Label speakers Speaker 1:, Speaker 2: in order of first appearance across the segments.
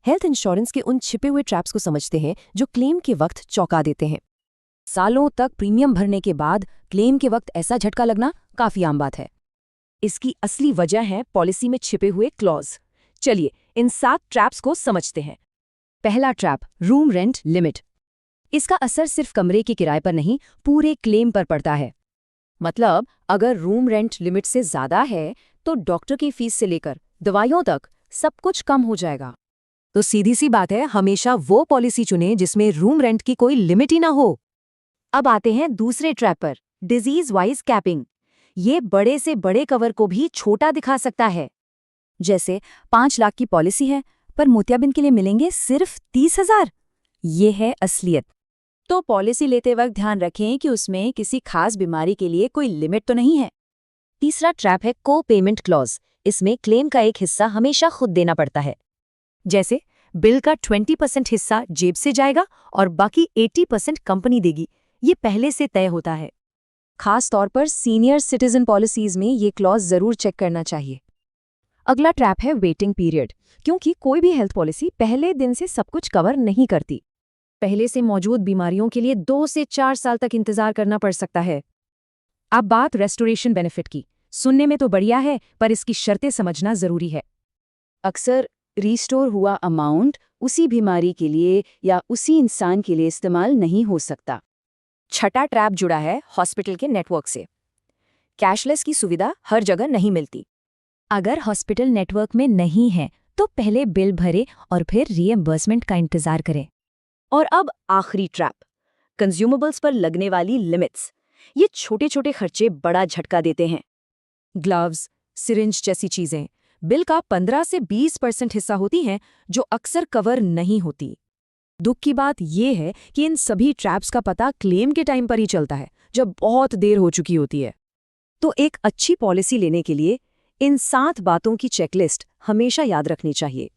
Speaker 1: Health insurance के उन छिपे हुए ट्रैप्स को समझते हैं जो क्लेम के वक्त चौंका देते हैं। सालों तक प्रीमियम भरने के बाद क्लेम के वक्त ऐसा झटका लगना काफी आम बात है। इसकी असली वजह है पॉलिसी में छिपे हुए क्लॉज। चलिए इन 7 ट्रैप्स को समझते हैं। पहला ट्रैप, रूम रेंट लिमिट। इसका असर सिर्फ कमरे के किराए पर नहीं, पूरे क्लेम पर पड़ता है। मतलब अगर रूम रेंट लिमिट से ज्यादा है तो डॉक्टर की फीस से लेकर दवाइयों तक सब कुछ कम हो जाएगा। तो सीधी सी बात है, हमेशा वो पॉलिसी चुनें जिसमें रूम रेंट की कोई लिमिट ही ना हो। अब आते हैं दूसरे ट्रैप पर, डिजीज वाइज कैपिंग। ये बड़े से बड़े कवर को भी छोटा दिखा सकता है। जैसे 5 लाख की पॉलिसी है पर मोतियाबिंद के लिए मिलेंगे सिर्फ 30,000। ये है असलियत। तो पॉलिसी लेते वक्त ध्यान रखें कि उसमें किसी खास बीमारी के लिए कोई लिमिट तो नहीं है। तीसरा ट्रैप है को पेमेंट क्लॉज। इसमें क्लेम का एक हिस्सा हमेशा खुद देना पड़ता है। जैसे बिल का 20% हिस्सा जेब से जाएगा और बाकी 80% कंपनी देगी। ये पहले से तय होता है। खास तौर पर सीनियर सिटीजन पॉलिसीज में ये क्लॉज जरूर चेक करना चाहिए। अगला ट्रैप है वेटिंग पीरियड, क्योंकि कोई भी हेल्थ पॉलिसी पहले दिन से सब कुछ कवर नहीं करती। पहले से मौजूद बीमारियों के लिए 2 से 4 साल तक इंतजार करना पड़ सकता है। अब बात रेस्टोरेशन बेनिफिट की। सुनने में तो बढ़िया है, पर इसकी शर्तें समझना जरूरी है। अक्सर रिस्टोर हुआ अमाउंट उसी बीमारी के लिए या उसी इंसान के लिए इस्तेमाल नहीं हो सकता। छठा ट्रैप जुड़ा है हॉस्पिटल के नेटवर्क से। कैशलेस की सुविधा हर जगह नहीं मिलती। अगर हॉस्पिटल नेटवर्क में नहीं है तो पहले बिल भरे और फिर रीएम्बर्समेंट का इंतजार करें। और अब आखिरी ट्रैप, कंज्यूमेबल्स पर लगने वाली लिमिट्स। ये छोटे छोटे खर्चे बड़ा झटका देते हैं। ग्लव्स, सिरिंज जैसी चीजें बिल का 15 से 20% हिस्सा होती हैं, जो अक्सर कवर नहीं होती। दुख की बात यह है कि इन सभी ट्रैप्स का पता क्लेम के टाइम पर ही चलता है, जब बहुत देर हो चुकी होती है। तो एक अच्छी पॉलिसी लेने के लिए इन 7 बातों की चेकलिस्ट हमेशा याद रखनी चाहिए।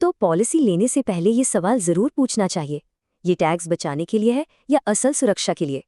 Speaker 1: तो पॉलिसी लेने से पहले ये सवाल जरूर पूछना चाहिए, ये टैक्स बचाने के लिए है या असल सुरक्षा के लिए।